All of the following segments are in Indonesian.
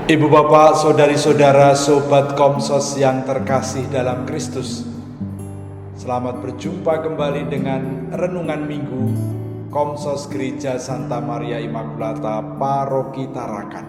Ibu bapak, saudari-saudara, sobat Komsos yang terkasih dalam Kristus, selamat berjumpa kembali dengan Renungan Minggu Komsos Gereja Santa Maria Immaculata Paroki Tarakan.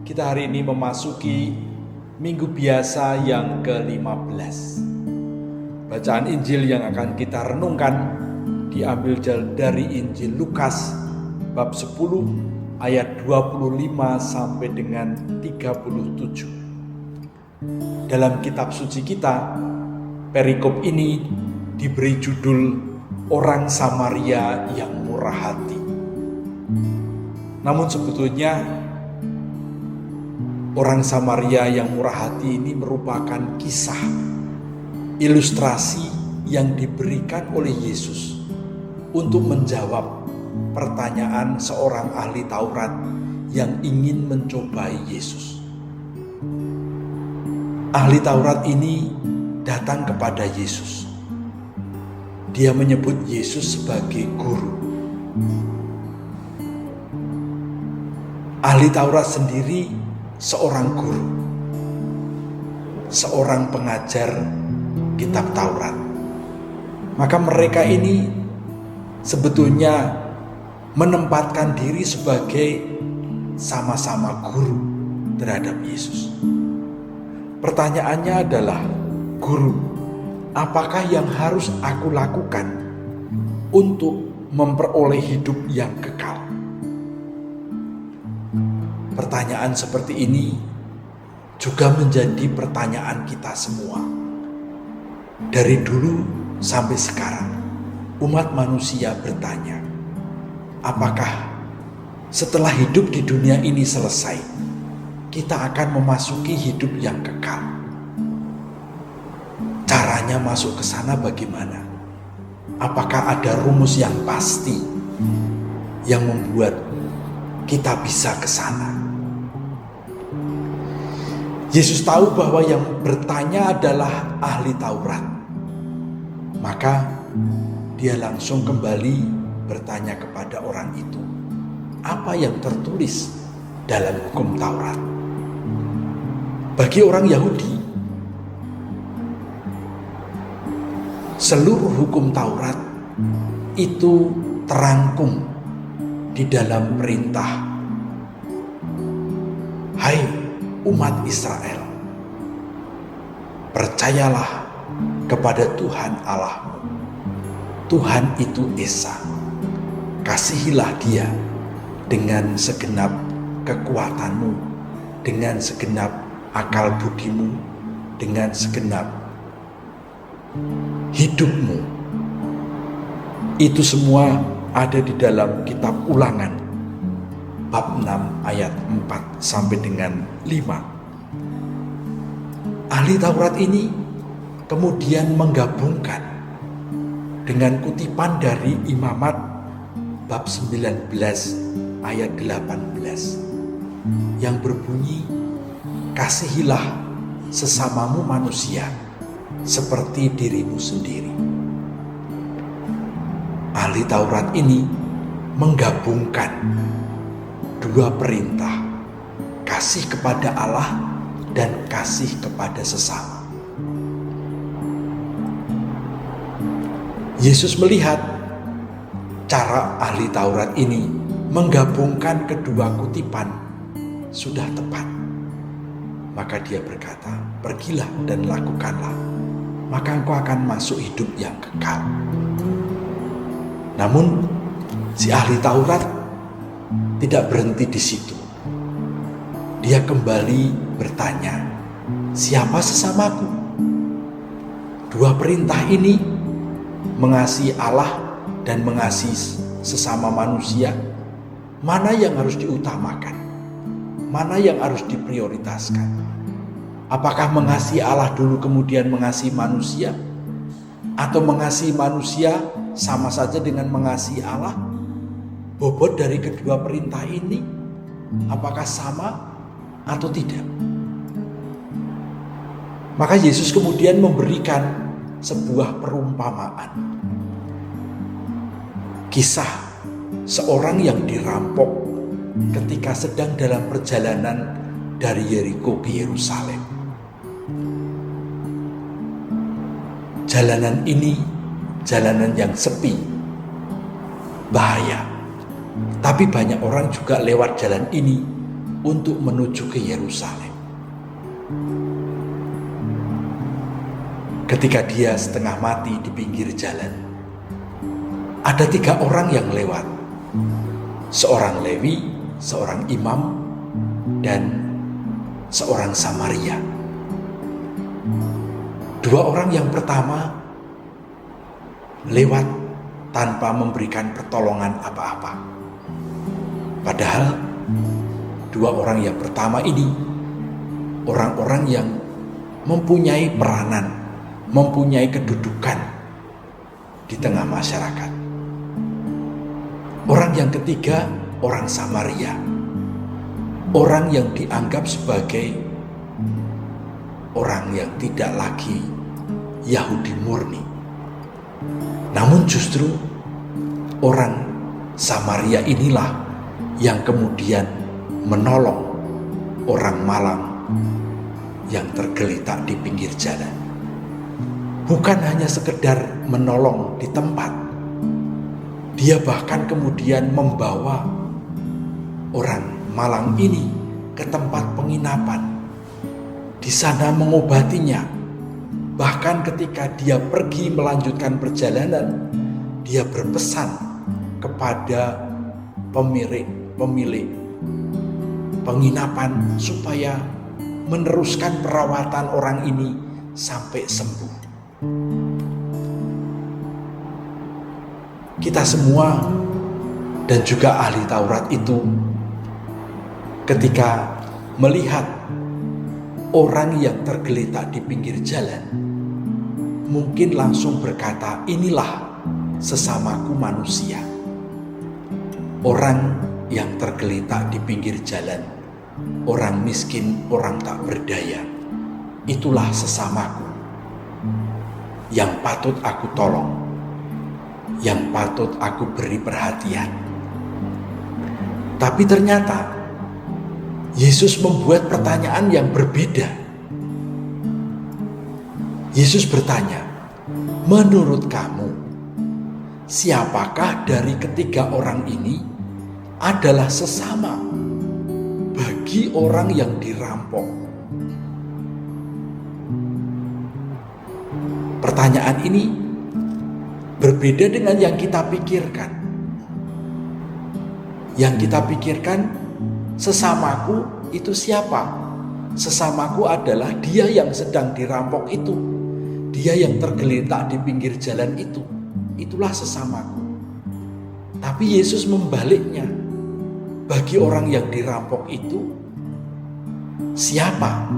Kita hari ini memasuki Minggu Biasa yang ke-15. Bacaan Injil yang akan kita renungkan diambil dari Injil Lukas bab 10 ayat 25 sampai dengan 37. Dalam kitab suci kita, perikop ini diberi judul Orang Samaria yang Murah Hati. Namun sebetulnya orang Samaria yang murah hati ini merupakan kisah ilustrasi yang diberikan oleh Yesus untuk menjawab pertanyaan seorang ahli Taurat yang ingin mencobai Yesus. Ahli Taurat ini datang kepada Yesus. Dia menyebut Yesus sebagai guru. Ahli Taurat sendiri seorang guru, seorang pengajar kitab Taurat. Maka mereka ini sebetulnya menempatkan diri sebagai sama-sama guru terhadap Yesus. Pertanyaannya adalah, guru, apakah yang harus aku lakukan untuk memperoleh hidup yang kekal? Pertanyaan seperti ini juga menjadi pertanyaan kita semua. Dari dulu sampai sekarang, umat manusia bertanya, apakah setelah hidup di dunia ini selesai, kita akan memasuki hidup yang kekal? Caranya masuk ke sana bagaimana? Apakah ada rumus yang pasti yang membuat kita bisa ke sana? Yesus tahu bahwa yang bertanya adalah ahli Taurat. Maka dia langsung kembali bertanya kepada orang itu, apa yang tertulis dalam hukum Taurat? Bagi orang Yahudi, seluruh hukum Taurat itu terangkum di dalam perintah, hai umat Israel, percayalah kepada Tuhan Allahmu. Tuhan itu Esa. Kasihilah Dia dengan segenap kekuatanmu, dengan segenap akal budimu, dengan segenap hidupmu. Itu semua ada di dalam kitab Ulangan bab 6 ayat 4 sampai dengan 5. Ahli Taurat ini kemudian menggabungkan dengan kutipan dari Imamat bab 19 ayat 18 yang berbunyi, kasihilah sesamamu manusia seperti dirimu sendiri. Ahli Taurat ini menggabungkan dua perintah, kasih kepada Allah dan kasih kepada sesama. Yesus melihat cara ahli Taurat ini menggabungkan kedua kutipan sudah tepat. Maka dia berkata, pergilah dan lakukanlah, maka engkau akan masuk hidup yang kekal. Namun si ahli Taurat tidak berhenti di situ. Dia kembali bertanya, siapa sesamaku? Dua perintah ini, mengasihi Allah dan mengasihi sesama manusia, mana yang harus diutamakan? Mana yang harus diprioritaskan? Apakah mengasihi Allah dulu kemudian mengasihi manusia? Atau mengasihi manusia sama saja dengan mengasihi Allah? Bobot dari kedua perintah ini apakah sama atau tidak? Maka Yesus kemudian memberikan sebuah perumpamaan. Kisah seorang yang dirampok ketika sedang dalam perjalanan dari Yeriko ke Yerusalem. Jalanan ini jalanan yang sepi, bahaya. Tapi banyak orang juga lewat jalan ini untuk menuju ke Yerusalem. Ketika dia setengah mati di pinggir jalan, ada 3 orang yang lewat. Seorang Lewi, seorang imam, dan seorang Samaria. 2 orang yang pertama lewat tanpa memberikan pertolongan apa-apa. Padahal 2 orang yang pertama ini orang-orang yang mempunyai peranan, mempunyai kedudukan di tengah masyarakat. Orang yang ketiga, orang Samaria. Orang yang dianggap sebagai orang yang tidak lagi Yahudi murni. Namun justru orang Samaria inilah yang kemudian menolong orang malang yang tergeletak di pinggir jalan. Bukan hanya sekedar menolong di tempat, dia bahkan kemudian membawa orang malang ini ke tempat penginapan. Di sana mengobatinya. Bahkan ketika dia pergi melanjutkan perjalanan, dia berpesan kepada pemilik penginapan supaya meneruskan perawatan orang ini sampai sembuh. Kita semua dan juga ahli Taurat itu ketika melihat orang yang tergeletak di pinggir jalan, mungkin langsung berkata, inilah sesamaku manusia. Orang yang tergeletak di pinggir jalan, orang miskin, orang tak berdaya, itulah sesamaku yang patut aku tolong, yang patut aku beri perhatian. Tapi ternyata Yesus membuat pertanyaan yang berbeda. Yesus bertanya, menurut kamu, siapakah dari ketiga orang ini adalah sesama bagi orang yang dirampok? Pertanyaan ini berbeda dengan yang kita pikirkan. Yang kita pikirkan, sesamaku itu siapa? Sesamaku adalah dia yang sedang dirampok itu, dia yang tergeletak di pinggir jalan itu. Itulah sesamaku. Tapi Yesus membaliknya. Bagi orang yang dirampok itu, siapa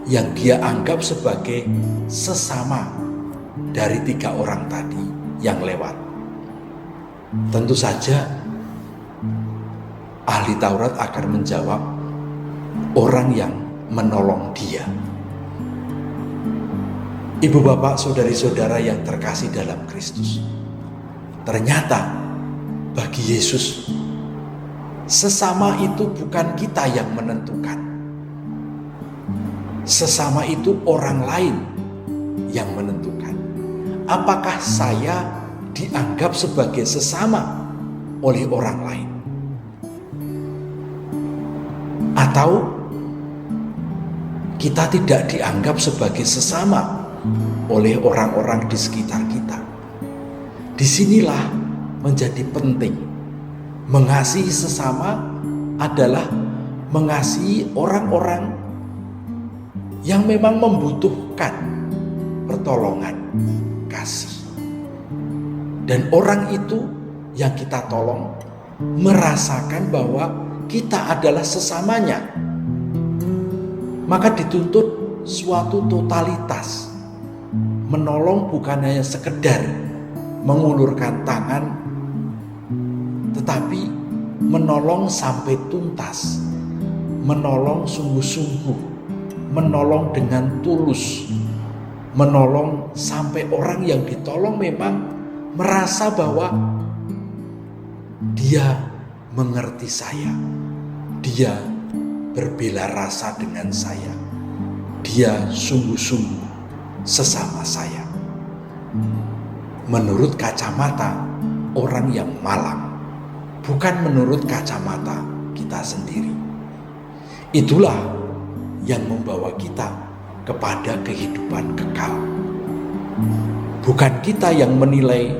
yang dia anggap sebagai sesama dari 3 orang tadi yang lewat? Tentu saja ahli Taurat akan menjawab, orang yang menolong dia. Ibu bapak, saudari-saudara yang terkasih dalam Kristus, ternyata bagi Yesus, sesama itu bukan kita yang menentukan. Sesama itu orang lain yang menentukan. Apakah saya dianggap sebagai sesama oleh orang lain? Atau kita tidak dianggap sebagai sesama oleh orang-orang di sekitar kita? Disinilah menjadi penting. Mengasihi sesama adalah mengasihi orang-orang yang memang membutuhkan pertolongan kasih. Dan orang itu yang kita tolong merasakan bahwa kita adalah sesamanya. Maka dituntut suatu totalitas. Menolong bukan hanya sekedar mengulurkan tangan, tetapi menolong sampai tuntas, menolong sungguh-sungguh, menolong dengan tulus, menolong sampai orang yang ditolong memang merasa bahwa dia mengerti saya. Dia berbela rasa dengan saya. Dia sungguh-sungguh sesama saya. Menurut kacamata orang yang malang, bukan menurut kacamata kita sendiri. Itulah yang membawa kita kepada kehidupan kekal. Bukan kita yang menilai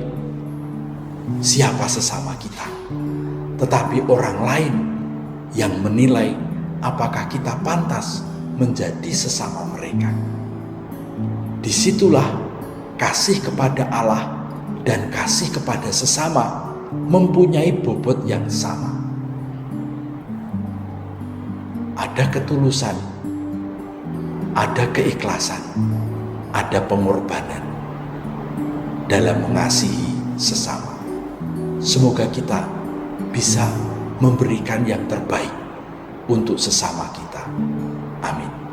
siapa sesama kita, tetapi orang lain yang menilai apakah kita pantas menjadi sesama mereka. Disitulah kasih kepada Allah dan kasih kepada sesama mempunyai bobot yang sama. Ada ketulusan, ada keikhlasan, ada pengorbanan dalam mengasihi sesama. Semoga kita bisa memberikan yang terbaik untuk sesama kita. Amin.